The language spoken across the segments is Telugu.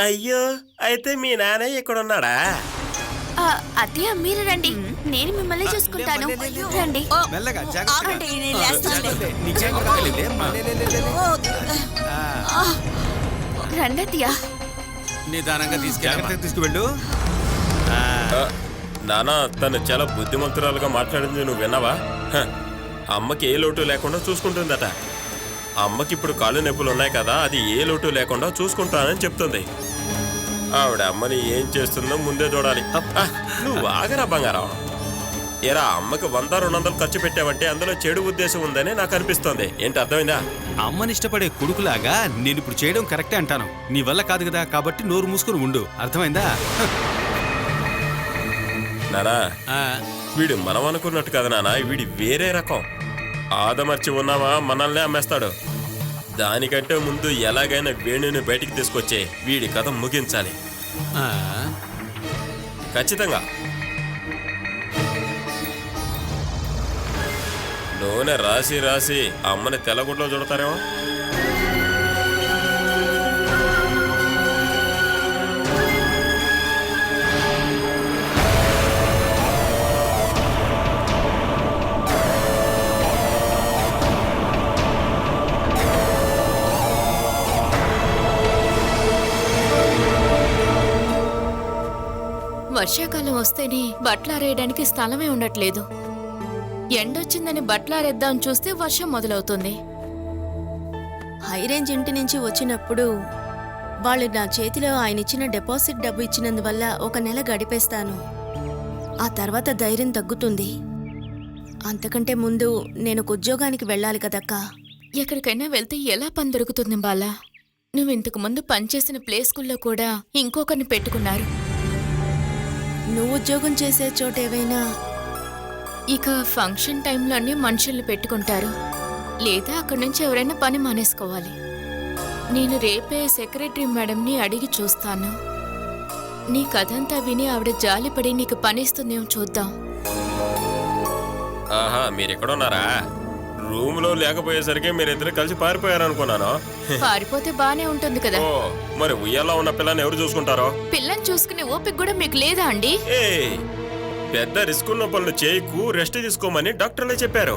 అయ్యో, అయితే మీ నాన్న ఇక్కడ ఉన్నాడా? అత్తయ్య మీరు రండి, నేను మిమ్మల్ని చూసుకుంటాను. రండి. మెల్లగా ఆగండి, నేను లేస్తానులే. రండి అత్తయ్య. నిదానంగా తీసుకువెళ్ళు. నానా, తను చాలా బుద్ధిమంతురాలుగా మాట్లాడింది నువ్వు విన్నావా? అమ్మకి ఏ లోటు లేకుండా చూసుకుంటుందట. అమ్మకి ఇప్పుడు కాళ్ళు నొప్పులు ఉన్నాయి కదా, అది ఏ లోటు లేకుండా చూసుకుంటానని చెప్తుంది. ఆవిడ అమ్మని ఏం చేస్తుందో ముందే చూడాలి. నువ్వు ఆగరా బంగారం. ఎరా, అమ్మకి 100-200 ఖర్చు పెట్టావంటే అందులో చెడు ఉద్దేశం ఉందని నాకు అనిపిస్తోంది. ఏంటి, అర్థమైందా? అమ్మని ఇష్టపడే కొడుకులాగా నేను ఇప్పుడు చేయడం కరెక్టే అంటాను. నీ వల్ల కాదు కదా, కాబట్టి నోరు మూసుకుని ఉండు. అర్థమైందా? నానా, వీడు మనం అనుకున్నట్టు కదా నానా, వీడి వేరే రకం. ఆదమర్చి ఉన్నావా మనల్నే అమ్మేస్తాడు. దానికంటే ముందు ఎలాగైనా వేణుని బయటికి తీసుకొచ్చే వీడి కథ ముగించాలి. ఖచ్చితంగా. నూనె రాసి రాసి అమ్మని తెల్లగుడ్లో చూడతారేమో. వర్షాకాలం వస్తేనే బట్టలారేయడానికి స్థలమే ఉండట్లేదు. ఎండొచ్చిందని బట్టలారేద్దాం చూస్తే వర్షం మొదలవుతుంది. హైరేంజ్ ఇంటి నుంచి వచ్చినప్పుడు వాళ్ళు నా చేతిలో ఆయన ఇచ్చిన డిపాజిట్ డబ్బు ఇచ్చినందువల్ల 1 నెల గడిపేస్తాను. ఆ తర్వాత ధైర్యం తగ్గుతుంది. అంతకంటే ముందు నేను ఒక ఉద్యోగానికి వెళ్ళాలి కదక్కా. ఎక్కడికైనా వెళ్తే ఎలా పని దొరుకుతుంది బాలా? నువ్వు ఇంతకు ముందు పనిచేసిన ప్లే స్కూల్లో కూడా ఇంకొకరిని పెట్టుకున్నారు. నువ్వు ఉద్యోగం చేసే చోటేవైనా ఇక ఫంక్షన్ టైంలోనే మనుషుల్ని పెట్టుకుంటారు, లేదా అక్కడి నుంచి ఎవరైనా పని మానేసుకోవాలి. నేను రేపే సెక్రటరీ మేడంని అడిగి చూస్తాను. నీ కథంతా విని ఆవిడ జాలిపడి నీకు పనిస్తుందేమో చూద్దాం. ఆహా, మీరెక్కడున్నారా? రూమ్ లో లేకపోయేసరికి మీరిద్దరు కలిసి పారిపోయారనుకున్నాను. పారిపోతే బానే ఉంటుంది కదా. ఓ, మరి ఉయ్యాలో ఉన్న పిల్లని ఎవరు చూసుకుంటారో? పిల్లని చూసుకునే ఓపిక కూడా మీకు లేదా అండి? ఏ, పెద్ద రిస్క్ ఉన్న పనులు చేయకు, రెస్ట్ తీసుకోమని డాక్టర్లే చెప్పారు.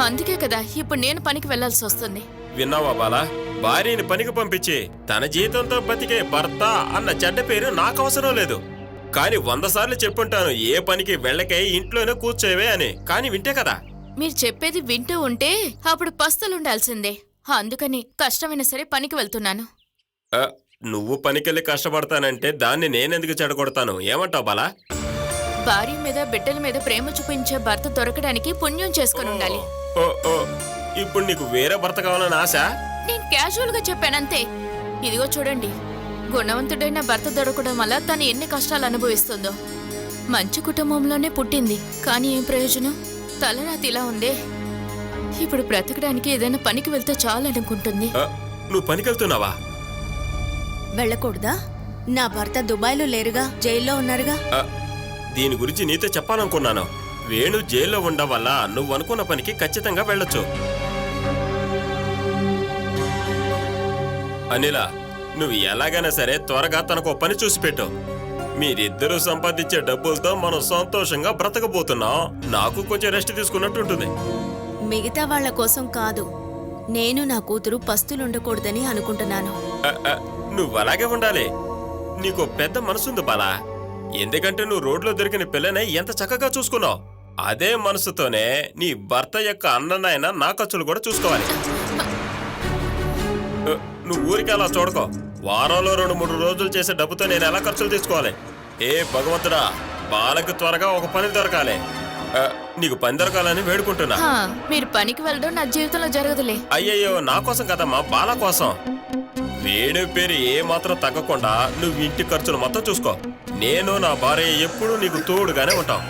అందుకే కదా ఇప్పుడు నేను పనికి వెళ్లాల్సి వస్తుంది. విన్నావా బాలా? భార్యని పనికి పంపించి తన జీతంతో బతికే భర్త అన్న చెడ్డ పేరు నాకు అవసరం లేదు. కానీ 100 సార్లు చెప్పుంటాను, ఏ పనికి వెళ్ళకే, ఇంట్లోనే కూర్చోవే అని. కానీ వింటే కదా. మీరు చెప్పేది వింటూ ఉంటే అప్పుడు పస్తులుండాల్సిందే. అందుకని కష్టమైనా సరే పనికి వెళ్తున్నాను. నువ్వు పనికెళ్ళి కష్టపడతానంటే దాన్ని నేనెందుకు చెడగొడతాను? ఏమంటావు బాలా? భార్య మీద బిడ్డల మీద ప్రేమ చూపించే భర్త దొరకడానికి పుణ్యం చేసుకుని ఉండాలి. ఇప్పుడు నీకు వేరే భర్త కావాలని ఆశ? నేను క్యాజువల్ గా చెప్పానంతే. ఇదిగో చూడండి, గుణవంతుడైన భర్త దొరకడం వల్ల తను ఎన్ని కష్టాలు అనుభవిస్తుందో. మంచి కుటుంబంలోనే పుట్టింది, కానీ ఏం ప్రయోజనం? తలరాతి ఇలా ఉందే. ఇప్పుడు బ్రతకడానికి ఏదైనా పనికి వెళ్తే చాలనుకుంటుంది. నువ్వు పనికెళ్తున్నావా? వెళ్ళకూడదా? నా భర్త దుబాయ్లో లేరుగా, జైల్లో ఉన్నారుగా. దీని గురించి నీతో చెప్పాలనుకున్నాను. వేణు జైల్లో ఉండడం వల్ల నువ్వు అనుకున్న పనికి ఖచ్చితంగా వెళ్ళొచ్చు. అనిలా, నువ్వు ఎలాగైనా సరే త్వరగా తనకు పని చూసి పెట్టు. మీరిద్దరూ సంపాదించే డబ్బులతో మనం సంతోషంగా బ్రతకబోతున్నాం. నాకు కొంచెం రెస్ట్ తీసుకున్నట్టు ఉంటుంది. మిగతా వాళ్ల కోసం కాదు, నేను నా కూతురు పస్తులుండకూడదని అనుకుంటున్నాను. నువ్వు అలాగే ఉండాలి. నీకు పెద్ద మనసుంది బాలా. ఎందుకంటే నువ్వు రోడ్లో దొరికిన పిల్లని ఎంత చక్కగా చూసుకున్నావు. అదే మనసుతోనే నీ భర్త యొక్క అన్ననైనా నా ఖర్చులు కూడా చూసుకోవాలి. నువ్వు ఊరికి అలా చూడకో. వారంలో 2-3 రోజులు చేసే డబ్బుతో నేను ఎలా ఖర్చులు తీసుకోవాలి? ఏ భగవంతుడా, బాలకు త్వరగా ఒక పని దొరకాలి. నీకు పని దొరకాలని వేడుకుంటున్నా. మీరు పనికి వెళ్ళడం నా జీవితంలో జరగదులే. అయ్యయ్యో, నా కోసం కదమ్మా, బాల కోసం. వేణు పేరు ఏ మాత్రం తగ్గకుండా నువ్వు ఇంటి ఖర్చులు మొత్తం చూసుకో. నేను నా భార్య ఎప్పుడూ నీకు తోడుగానే ఉంటాం.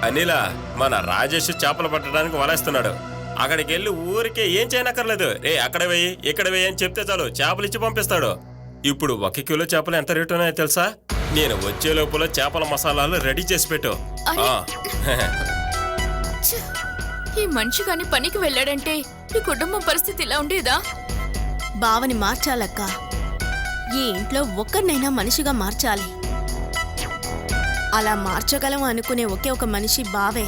అనిలా, మన రాజేష్ చేపలు పట్టడానికి వలేస్తున్నాడు. అక్కడికి వెళ్ళి ఊరికే ఏం చేయనక్కర్లేదు. అక్కడ వేయి, ఇక్కడ వేయి అని చెప్తే చాలు, చేపలు ఇచ్చి పంపిస్తాడు. ఇప్పుడు 1 కిలో చేపలు ఎంత రేటు ఉన్నాయో తెలుసా? నేను వచ్చే లోపల చేపల మసాలాలు రెడీ చేసి పెట్టు. ఈ మనిషి కాని పనికి వెళ్ళాడంటే ఈ కుటుంబం పరిస్థితి ఇలా ఉండేదా? బావని మార్చాలక్క. ఈ ఇంట్లో ఒక్కరినైనా మనిషిగా మార్చాలి. అలా మార్చగలం అనుకునే ఒకే ఒక మనిషి బావే.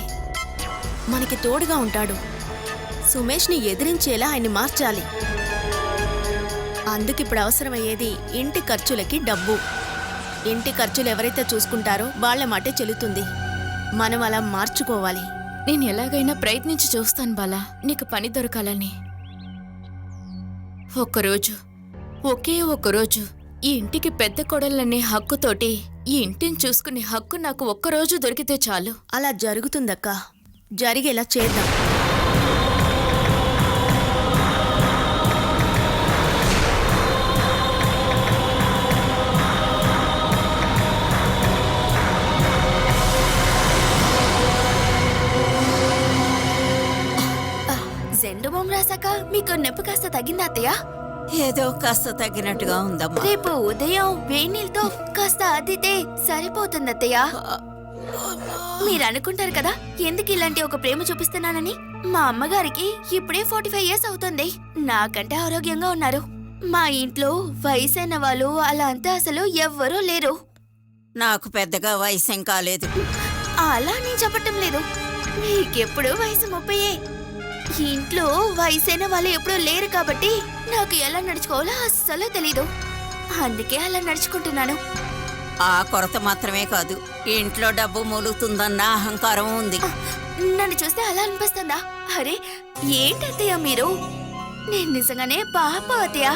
మనకి తోడుగా ఉంటాడు. సుమేష్ని ఎదిరించేలా ఆయన్ని మార్చాలి. అందుకిప్పుడు అవసరమయ్యేది ఇంటి ఖర్చులకి డబ్బు. ఇంటి ఖర్చులు ఎవరైతే చూసుకుంటారో వాళ్ళ మాటే చెల్లుతుంది. మనం అలా మార్చుకోవాలి. నేను ఎలాగైనా ప్రయత్నించి చూస్తాను బాలా, నీకు పని దొరకాలని. ఒక్కరోజు, ఒకే ఒక్కరోజు ఈ ఇంటికి పెద్ద కొడలనే హక్కుతోటి ఈ ఇంటిని చూసుకునే హక్కు నాకు ఒక్కరోజు దొరికితే చాలు. అలా జరుగుతుందక్క. జరిగేలా చేద్దాం. జెండు బామ్ రాసాక మీకు నొప్పి కాస్త తగ్గిందా అత్తయ్య? ఏదో కాస్త తగ్గినట్టుగా ఉందమ్మా. రేపు ఉదయం వేడి నీళ్ళతో కాస్త అద్దితే సరిపోతుంది అత్తయ్య. మీరు అనుకుంటారు కదా ఎందుకు ఇలాంటి ఒక ప్రేమ చూపిస్తున్నానని. మా అమ్మగారికి ఇప్పుడే 45 ఇయర్స్ అవుతుంది. నాకంటే ఆరోగ్యంగా ఉన్నారు. మా ఇంట్లో వయసైన వాళ్ళు అలా అంతా అసలు ఎవ్వరూ లేరు. నాకు పెద్దగా వయసేం కాలేదు. అలా నేను చెప్పటం లేదు. మీకెప్పుడు వయసు 30. ఇంట్లో వయసైన వాళ్ళు ఎప్పుడూ లేరు కాబట్టి నాకు ఎలా నడుచుకోవాలో అస్సలు తెలీదు. అందుకే అలా నడుచుకుంటున్నాను. ఆ కొరత మాత్రమే కాదు, ఇంట్లో డబ్బు మూలుగుతుందన్న అహంకారం ఉంది. నన్ను చూస్తే అలా అనిపిస్తుందా? అరే ఏంటత్తయ్య మీరు, నేను నిజంగానే పాప అత్తయ్య.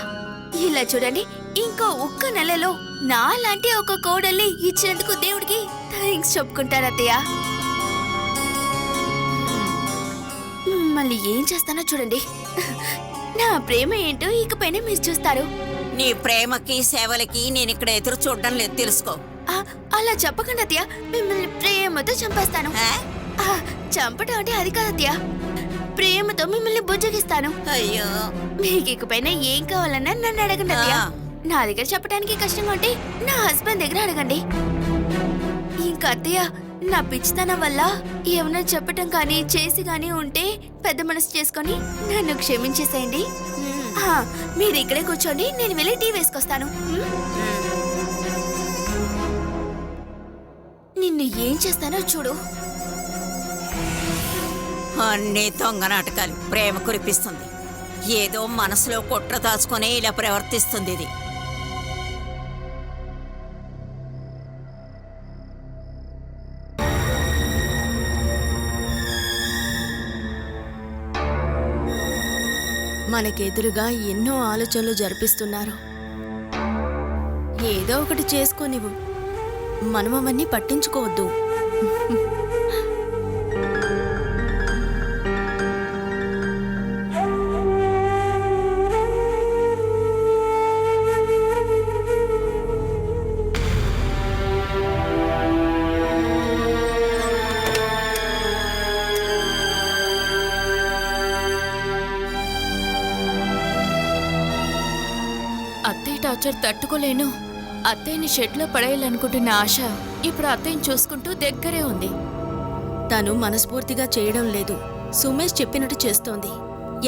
ఇలా చూడండి, ఇంకో ఒక్క నెలలో నా లాంటి ఒక కోడల్ని ఇచ్చినందుకు దేవుడికి థ్యాంక్స్ చెప్పుకుంటాను అత్తయ్య. మళ్ళీ ఏం చేస్తానో చూడండి. నా ప్రేమ ఏంటో ఇకపైన మీరు చూస్తారు. నీ ప్రేమకి సేవలకి నేను ఇక్కడ ఎదురు చూడడం లేదు, తెలుసుకో. అలా చెప్పకండి అత్తయ్య, మిమ్మల్ని ప్రేమతో చంపేస్తాను. చంపడం అంటే అది కాదు అత్తయ్య, ప్రేమతో మిమ్మల్ని బుజ్జగిస్తాను. అయ్యో, మీకు ఇకపైన ఏం కావాలన్నా నన్ను అడగండి అత్తయ్య. నా దగ్గర చెప్పడానికి కష్టంగా ఉంటే నా హస్బెండ్ దగ్గర అడగండి. ఇంకా అత్తయ్య, నా పిచ్చితనం వల్ల ఏమైనా చెప్పటం కానీ చేసి కానీ ఉంటే పెద్ద మనసు చేసుకొని నన్ను క్షమించేసేయండి. మీరు ఇక్కడే కూర్చోండి, నేను వెళ్ళి టీ వేసుకొస్తాను. నిన్ను ఏం చేస్తానో చూడు. అన్నీ దొంగ నాటకాలు. ప్రేమ కురిపిస్తుంది, ఏదో మనసులో కుట్ర దాచుకునే ఇలా ప్రవర్తిస్తుంది ఇది. మనకెదురుగా ఎన్నో ఆలోచనలు జరిపిస్తున్నారు. ఏదో ఒకటి చేసుకోనివ్వు, మనం అవన్నీ పట్టించుకోవద్దు. అత్తయ్య టార్చర్ తట్టుకోలేను. అత్తయ్యని షెడ్లో పడేయాలనుకుంటున్న ఆశ ఇప్పుడు అత్తయ్యని చూసుకుంటూ దగ్గరే ఉంది. తను మనస్ఫూర్తిగా చేయడం లేదు, సుమేష్ చెప్పినట్టు చేస్తోంది.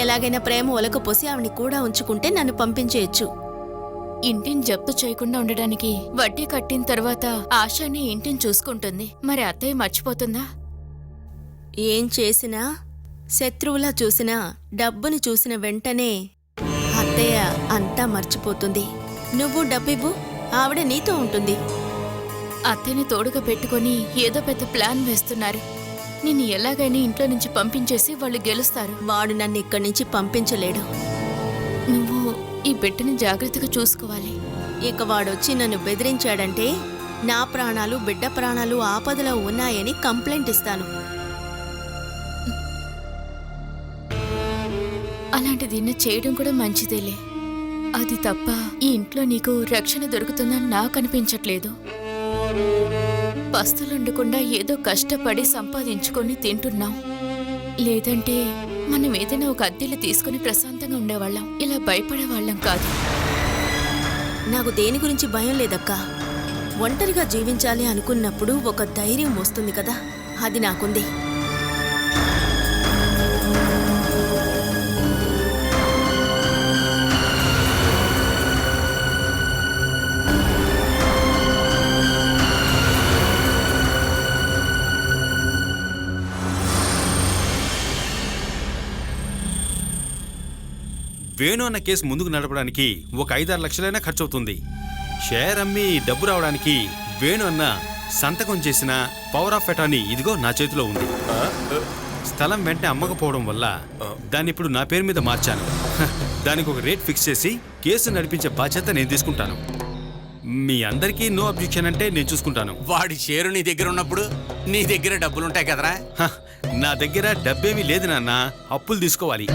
ఎలాగైనా ప్రేమ ఒలకపోసి ఆవిని కూడా ఉంచుకుంటే నన్ను పంపించేయచ్చు. ఇంటిని జప్తు చేయకుండా ఉండడానికి వడ్డీ కట్టిన తర్వాత ఆశని ఇంటిని చూసుకుంటుంది. మరి అత్తయ్య మర్చిపోతుందా? ఏం చేసినా, శత్రువులా చూసినా, డబ్బుని చూసిన వెంటనే అత్తయ్య అంతా మర్చిపోతుంది. నువ్వు డబ్బివ్వు, ఆవిడ నీతో ఉంటుంది. అత్తయ్యని తోడుగా పెట్టుకొని ఏదో పెద్ద ప్లాన్ వేస్తున్నారు. నిన్ను ఎలాగైనా ఇంట్లో నుంచి పంపించేసి వాళ్ళు గెలుస్తారు. వాడు నన్ను ఇక్కడి నుంచి పంపించలేడు. నువ్వు ఈ బిడ్డని జాగ్రత్తగా చూసుకోవాలి. ఇక వాడొచ్చి నన్ను బెదిరించాడంటే నా ప్రాణాలు, బిడ్డ ప్రాణాలు ఆపదలో ఉన్నాయని కంప్లైంట్ ఇస్తాను. అలాంటిది చేయడం కూడా మంచిదేలే. అది తప్ప ఈ ఇంట్లో నీకు రక్షణ దొరుకుతుందని నాకు అనిపించట్లేదు. పస్తులుండకుండా ఏదో కష్టపడి సంపాదించుకొని తింటున్నాం. లేదంటే మనం ఏదైనా ఒక అద్దెలు తీసుకుని ప్రశాంతంగా ఉండేవాళ్ళం, ఇలా భయపడేవాళ్ళం కాదు. నాకు దేని గురించి భయం లేదక్కా. ఒంటరిగా జీవించాలి అనుకున్నప్పుడు ఒక ధైర్యం వస్తుంది కదా, అది నాకుంది. వేణు అన్న కేసు ముందుకు నడపడానికి ఒక 5-6 లక్షలైనా ఖర్చు అవుతుంది. షేర్ అమ్మి డబ్బు రావడానికి వేణు అన్న సంతకం చేసిన పవర్ ఆఫ్ అటార్నీ ఇదిగో నా చేతిలో ఉంది. స్థలం వెంటనే అమ్మకపోవడం వల్ల దాన్ని ఇప్పుడు నా పేరు మీద మార్చాను. దానికి ఒక రేట్ ఫిక్స్ చేసి కేసు నడిపించే బాధ్యత నేను తీసుకుంటాను. మీ అందరికీ నో అబ్జెక్షన్ అంటే నేను చూసుకుంటాను. వాడి షేరు నీ దగ్గర ఉన్నప్పుడు నీ దగ్గర డబ్బులుంటాయి కదరా. నా దగ్గర డబ్బేమీ లేదు నాన్న, అప్పులు తీసుకోవాలి.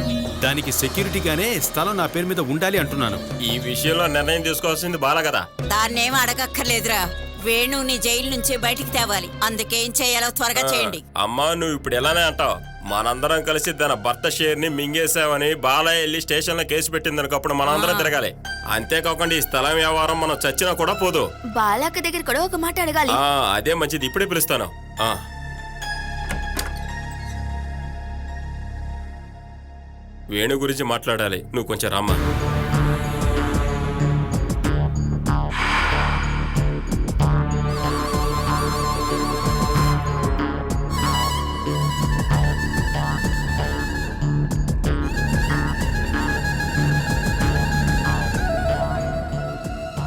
దానికి సెక్యూరిటీగానే స్థలం నా పేరు మీద ఉండాలి అంటున్నాను. ఈ విషయంలో నిర్ణయం తీసుకోవాల్సింది బాల కదా. దాన్నేం అడగక్కర్లేదురా. వేణుని జైలు నుంచి బయటికి తేవాలి. అందుకేం చేయాలో త్వరగా చేయండి. అమ్మా నువ్వు ఇప్పుడు ఎలానే అంటావు? మనందరం కలిసి తన భర్త షేర్ ని మింగేసావని బాలయ్య వెళ్ళి స్టేషన్ లో కేసు పెట్టిందనుకో అప్పుడు మనందరం తిరగాలి. అంతేకాకుండా ఈ స్థలం వ్యవహారం మనం చచ్చినా కూడా పోదు. బాలక్క దగ్గర కూడా ఒక మాట అడగాలి. అదే మంచిది, ఇప్పుడే పిలుస్తాను. వేణు గురించి మాట్లాడాలి, నువ్వు కొంచెం రామ్మా.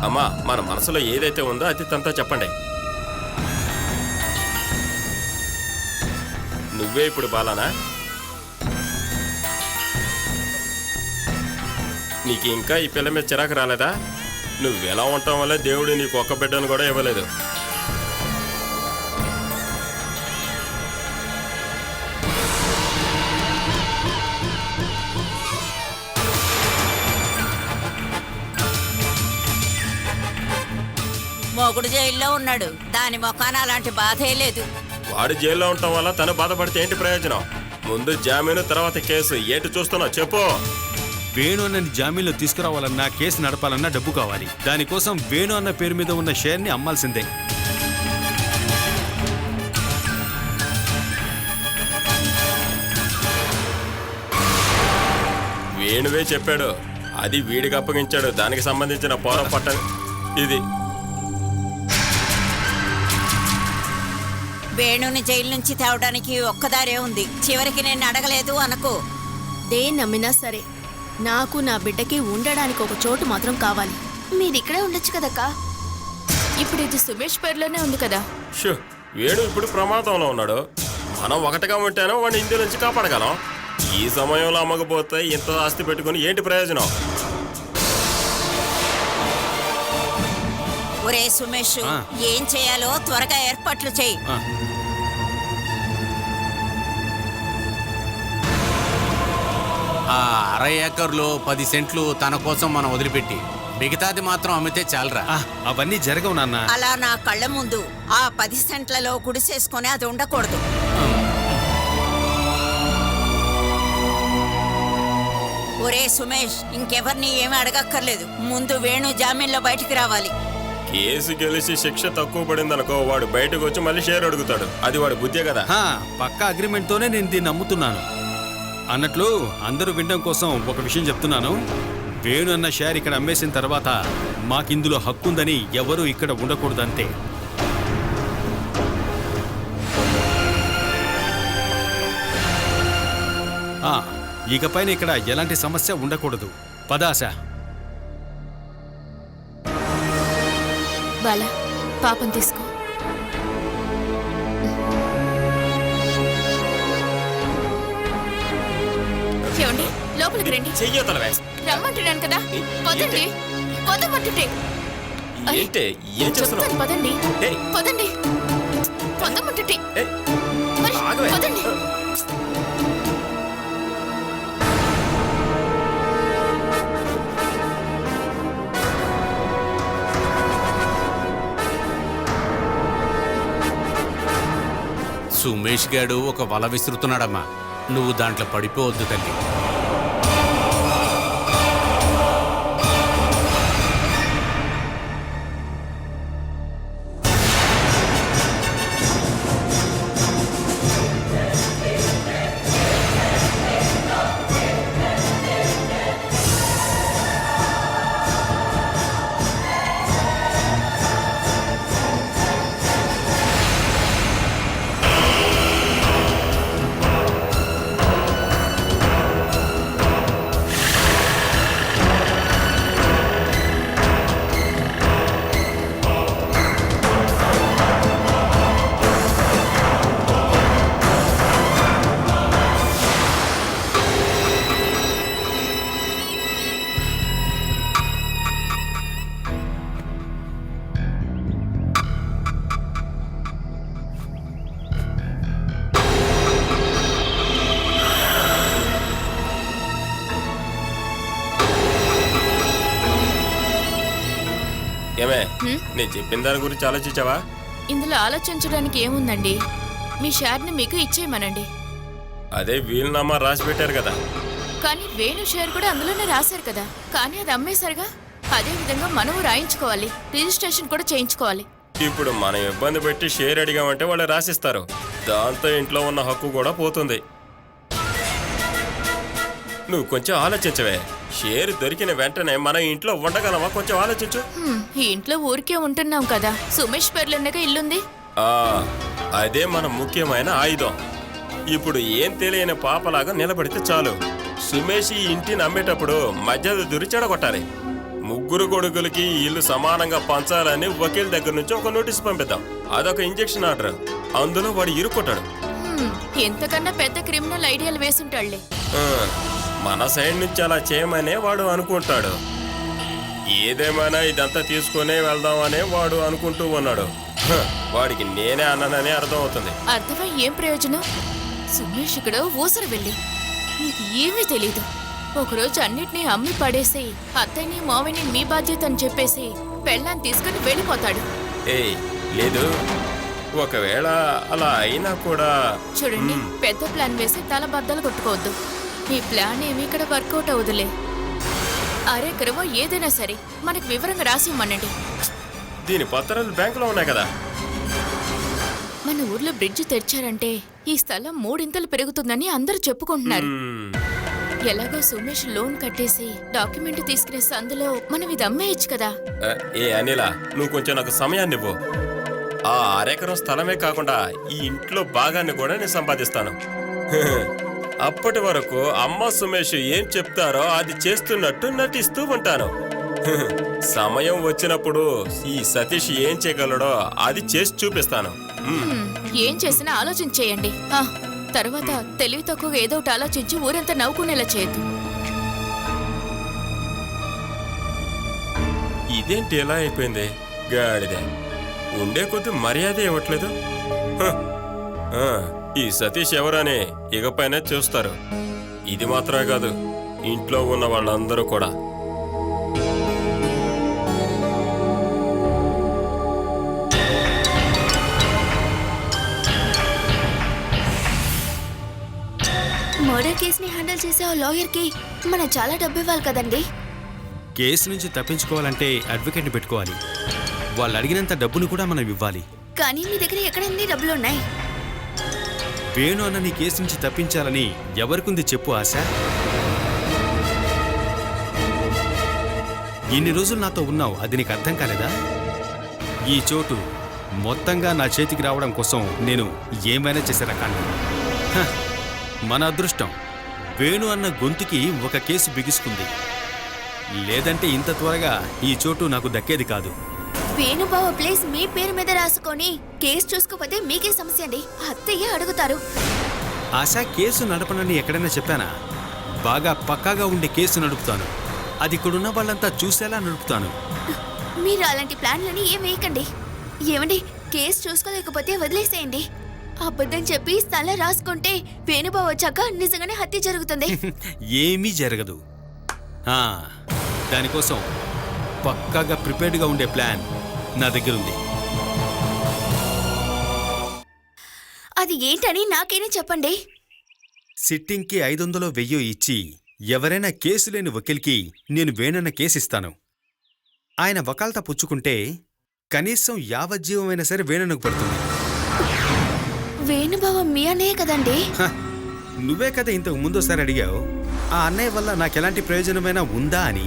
అమ్మా మన మనసులో ఏదైతే ఉందో అది తనతో చెప్పండి. నువ్వే ఇప్పుడు బాలానా? నీకు ఇంకా ఈ పిల్ల మీద చిరాకు రాలేదా? నువ్వెలా ఉండటం వల్ల దేవుడు నీకు ఒక్క బిడ్డను కూడా ఇవ్వలేదు. మొగుడు జైల్లో ఉన్నాడు. దాని మొఖాన అలాంటి బాధే లేదు. వాడు జైల్లో ఉండటం వల్ల తను బాధపడితే ఏంటి ప్రయోజనం? ముందు జామీను తర్వాత కేసు. ఏంటి చూస్తున్నావు చెప్పు. వేణు అన్నని జామీన్లో తీసుకురావాలన్నా కేసు నడపాలన్నా డబ్బు కావాలి. దానికోసం వేణు అన్న పేరు మీద ఉన్న షేర్ని అమ్మాల్సిందే. వేణువే చెప్పాడు, అది వీడికి అప్పగించాడు. దానికి సంబంధించిన పోరం పట్ట ఇది. వేణుని జైలు నుంచి తేవడానికి ఒక్కదారే ఉంది. చివరికి నేను అడగలేదు అనుకో. దేన్ని నమ్మినా సరే నాకు నా బిడ్డకి ఉండడానికి ఒక చోటు మాత్రం కావాలి. మీరు ఇక్కడే ఉండొచ్చు కదక్కా. ఇప్పుడు ఇది సుమేష్ పేరులోనే ఉంది కదా. షూ, వేణు ఇప్పుడు ప్రమాదంలో ఉన్నాడు. మనం ఒకటిగా ఉంటేనే వాడిని ఇంటి నుంచి కాపాడగలం. ఈ సమయంలో అమ్మకపోతే ఇంత ఆస్తి పెట్టుకుని ఏంటి ప్రయోజనం? ఒరే సుమేష్, ఏం చేయాలో త్వరగా ఏర్పాట్లు చేయి. ఆ 60 ఏకర్లు 10 సెంట్లు తన కోసం మనం వదిలిపెట్టి మిగతాది మాత్రం అమ్మితే చాలరా. అవన్నీ జరగవు నాన్న. అలా నా కళ్ళ ముందు ఆ 10 సెంట్లలో గుడిసేసుకొని అది ఉండకూడదు. ఒరే సుమేష్, ఇంకెవరిని ఏమీ అడగక్కర్లేదు. ముందు వేణు జామీన్లో బయటికి రావాలి. కేసు గెలిచి శిక్ష తక్కువ పడిందనుకో వాడు బయటకు వచ్చి మళ్ళీ షేర్ అడుగుతాడు. అది వాడి బుద్ధే కదా. పక్కా అగ్రిమెంట్తోనే నేను దీన్ని నమ్ముతున్నాను. అన్నట్లు అందరూ వినడం కోసం ఒక విషయం చెప్తున్నాను. వేణు అన్న షేర్ ఇక్కడ అమ్మేసిన తర్వాత మాకిందులో హక్కుందని ఎవరూ ఇక్కడ ఉండకూడదంతే. ఇకపైన ఇక్కడ ఎలాంటి సమస్య ఉండకూడదు. పదాశ. బాలా, పాపం తీసుకో. ఏమండి, లోపలికి రండి. చెయ్యతలవే. రమ్మంటున్నాను కదా, పదండి. పదమంటుంటే ఏంటే ఏం చేస్తున్నావు? పదండి, ఏయ్. పదండి, పదమంటుంటే ఏయ్, ఆగవే. పదండి. సుమేష్ గాడు ఒక వల విసురుతున్నాడమ్మా. నువ్వు దాంట్లో పడిపోవద్దు తల్లి. నేను చెప్పిన దాని గురించి ఆలోచించావా? ఇందులో ఆలోచించడానికి ఏముందండి? మీ షేర్ని మీకు ఇచ్చేయమనండి. అదే వీలునామా రాసి పెట్టారు కదా. కానీ వేణు షేర్ కూడా అందులోనే రాశారు కదా. కానీ అది అమ్మేశారుగా. అదే విధంగా మనము రాయించుకోవాలి, రిజిస్ట్రేషన్ కూడా చేయించుకోవాలి. ఇప్పుడు మనం ఇబ్బంది పెట్టి షేర్ అడిగామంటే వాళ్ళు రాసిస్తారు. దాంతో ఇంట్లో ఉన్న హక్కు కూడా పోతుంది. నువ్వు కొంచెం ఆలోచించవే. షేర్ దొరికిన వెంటనే మనం ఇంట్లో ఉండగలమా? కొంచెం ఆలోచించు. ఈ ఇంట్లో ఊరికే ఉంటున్నాం కదా. సుమేష్ పేర్లున్నగా ఇల్లుంది. ఆ, అదే మన ముఖ్యమైన ఆయుధం. ఇప్పుడు ఏం తెలియని పాపలాగా నిలబడితే చాలు. సుమేష్ ఈ ఇంటిని అమ్మేటప్పుడు మధ్యలో దురి చెడగొట్టాలి. ముగ్గురు కొడుకులకి ఇల్లు సమానంగా పంచాలని వకీల్ దగ్గర నుంచి ఒక నోటీస్ పంపిద్దాం. అదొక ఇంజెక్షన్ ఆర్డర్. అందులో వాడు ఇరుక్కొట్టాడు. ఎంతకన్నా పెద్ద క్రిమినల్ ఐడియాలు వేసుంటాడులే. ఆ, మన సైడ్ నుంచి అలా చేయమనే వాడు అనుకుంటాడు. ఏదేమైనా ఇదంతా తీసుకునే వెళ్దామనే వాడు అనుకుంటూ ఉన్నాడు. వాడికి నేనే అన్నానని అర్థం అవుతుంది. అర్థమై ఏం ప్రయోజనం? సుమేష్ ఇక్కడ ఊసర వెళ్ళి నీకు ఏమీ తెలీదు. ఒకరోజు అన్నిటినీ అమ్మి పడేసి అత్తయ్యని మావని మీ బాధ్యత అని చెప్పేసి పెళ్ళాన్ని తీసుకుని వెళ్ళిపోతాడు. ఏయ్ లేదు, ఒకవేళ అలా అయినా కూడా చూడండి, పెద్ద ప్లాన్ వేసి తల బద్దలు కొట్టుకోవద్దు. ఈ ప్లాన్ ఏమి ఇక్కడ వర్కౌట్ అవుదులే. అరెకరమో ఏదైనా సరే మనకి వివరంగా రాసి ఇవ్వమనండి. దీని పత్రాలు బ్యాంకులో ఉన్నాయి కదా. మన ఊర్లో బ్రిడ్జ్ తెరిచారంటే ఈ స్థలం 3 ఇంతలు పెరుగుతుందని అందరూ చెప్పుకుంటున్నారు. ఎలాగో సుమేష్ లోన్ కట్టేసి డాక్యుమెంట్ తీసుకునేసి అందులో మనం ఇది అమ్మేయచ్చు కదా. ఏ అనిలా, నువ్వు కొంచెం నాకు సమయాన్ని ఇవ్వు. ఆ అరెకరం స్థలమే కాకుండా ఈ ఇంట్లో భాగాన్ని కూడా నేను సంపాదిస్తాను. అప్పటి వరకు అమ్మ సుమేష్ ఏం చెప్తారో అది చేస్తున్నట్టు నటిస్తూ ఉంటాను. సమయం వచ్చినప్పుడు ఈ సతీష్ ఏం చేయగలడో అది చేసి చూపిస్తాను. ఏం చేసినా ఆలోచించేయండి. తర్వాత తెలివి తక్కువగా ఏదో ఒకటి ఆలోచించి ఊరంతా నవ్వుకునేలా చేయొద్దు. ఇదేంటి ఎలా అయిపోయింది? గాడిదే ఉండే కొద్ది మర్యాద ఇవ్వట్లేదు. ఈ సతీష్ ఎవరని ఇకపైన చూస్తారు. ఇది మాత్రమే కాదు, ఇంట్లో ఉన్న వాళ్ళందరూ కూడా. మర్డర్ కేసుని హ్యాండిల్ చేసే ఆ లాయర్కి మనం చాలా డబ్బు ఇవ్వాలి కదండి. కేసు నుంచి తప్పించుకోవాలంటే అడ్వకేట్ని పెట్టుకోవాలి. వాళ్ళు అడిగినంత డబ్బును కూడా మనం ఇవ్వాలి. కానీ మీ దగ్గర ఎక్కడ ఎన్ని డబ్బులు ఉన్నాయి? వేణు అన్న నీ కేసు నుంచి తప్పించాలని ఎవరికుంది చెప్పు ఆశ? ఇన్ని రోజులు నాతో ఉన్నావు, అది నీకు అర్థం కాలేదా? ఈ చోటు మొత్తంగా నా చేతికి రావడం కోసం నేను ఏమైనా చేసే రకాన్ని. మన అదృష్టం వేణు అన్న గొంతుకి ఒక కేసు బిగుసుకుంది. లేదంటే ఇంత త్వరగా ఈ చోటు నాకు దక్కేది కాదు. వేణుబావ ప్లేస్ మీ పేరు మీద రాసుకొని కేసు చూసుకోకపోతే మీకే సమస్య అండి. అత్తయ్య అడుగుతారు. ఆశా కేసు నడపనని ఎక్కడైనా చెప్పానా? బాగా పక్కాగా ఉండే కేసు నడుపుతాను. అది ఇక్కడున్న వాళ్ళంతా చూసేలా నడుపుతాను. మీరు అలాంటి ప్లాన్లని ఏం వేయకండి. ఏమండి, కేసు చూసుకోలేకపోతే వదిలేసేయండి. అబద్ధం చెప్పి స్థలం రాసుకుంటే వేణుబావ వచ్చాక నిజంగానే హత్య జరుగుతుంది. ఏమీ జరగదు. దానికోసం పక్కాగా ప్రిపేర్డ్గా ఉండే ప్లాన్ నా దగ్గర ఉంది. అది ఏంటని నాకైనా చెప్పండి. సిట్టింగ్కి 500 1000 ఇచ్చి ఎవరైనా కేసు లేని వకీల్కి నేను వేణన్న కేసిస్తాను. ఆయన వకాల్తా పుచ్చుకుంటే కనీసం యావజ్జీవమైనా సరే వేణన్నకు పడుతుంది. వేణుబావ మీ అన్నయ్య కదండి. నువ్వే కదా ఇంతకు ముందోసారి అడిగావు, ఆ అన్నయ్య వల్ల నాకెలాంటి ప్రయోజనమైనా ఉందా అని.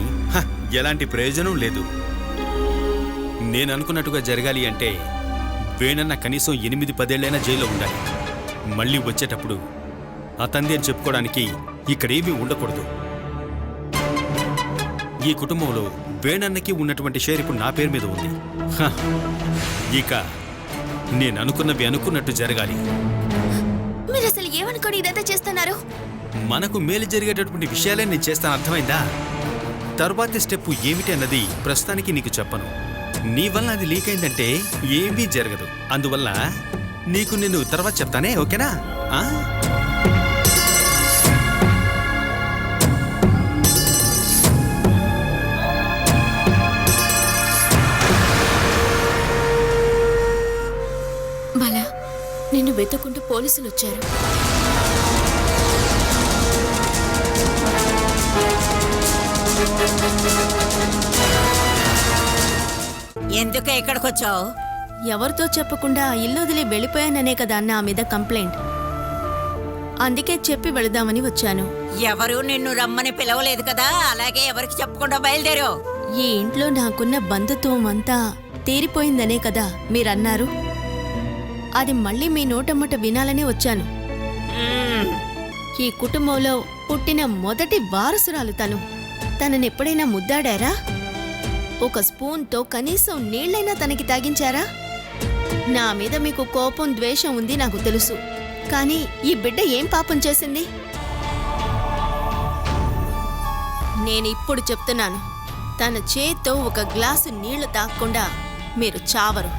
ఎలాంటి ప్రయోజనం లేదు. నేను అనుకున్నట్టుగా జరగాలి అంటే వేణన్న కనీసం 8-10 ఏళ్లైనా జైల్లో ఉండాలి. మళ్ళీ వచ్చేటప్పుడు అతంది అని చెప్పుకోవడానికి ఇక్కడేమీ ఉండకూడదు. ఈ కుటుంబంలో వేణన్నకి ఉన్నటువంటి షేర్ ఇప్పుడు నా పేరు మీద ఉంది. ఇక నేను అనుకున్నవి అనుకున్నట్టు జరగాలి. మీరు అసలు ఏమనుకోని ఇదంతా చేస్తున్నారు? మనకు మేలు జరిగేటటువంటి విషయాలే నేను చేస్తాను, అర్థమైందా? తరువాతి స్టెప్ ఏమిటి అన్నది ప్రస్తుతానికి నీకు చెప్పను. నీ వల్ల అది లీక్ అయిందంటే ఏమీ జరగదు. అందువల్ల నీకు నేను తర్వాత చెప్తానే, ఓకేనా? పోలీసులు వచ్చారు. ఎందుకే ఇక్కడికి వచ్చావు? ఎవరితో చెప్పకుండా ఇల్లు వదిలి వెళ్ళిపోయాననే కదా నా మీద కంప్లైంట్. అందుకే చెప్పి వెళదామని వచ్చాను. ఎవరు నిన్ను రమ్మని పిలవలేదు కదా, అలాగే ఎవరికి చెప్పకుండా బయలుదేరావు. ఈ ఇంట్లో నాకున్న బంధుత్వం అంతా తీరిపోయిందనే కదా మీరన్నారు. అది మళ్ళీ మీ నోటమ్మట వినాలని వచ్చాను. ఈ కుటుంబంలో పుట్టిన మొదటి వారసురాలు తను. తననెప్పుడైనా ముద్దాడారా? ఒక స్పూన్తో కనీసం నీళ్లైనా తనకి తాగించారా? నా మీద మీకు కోపం, ద్వేషం ఉంది నాకు తెలుసు. కానీ ఈ బిడ్డ ఏం పాపం చేసింది? నేనిప్పుడు చెప్తున్నాను, తన చేత్తో ఒక గ్లాసు నీళ్లు తాగకుండా మీరు చావరు.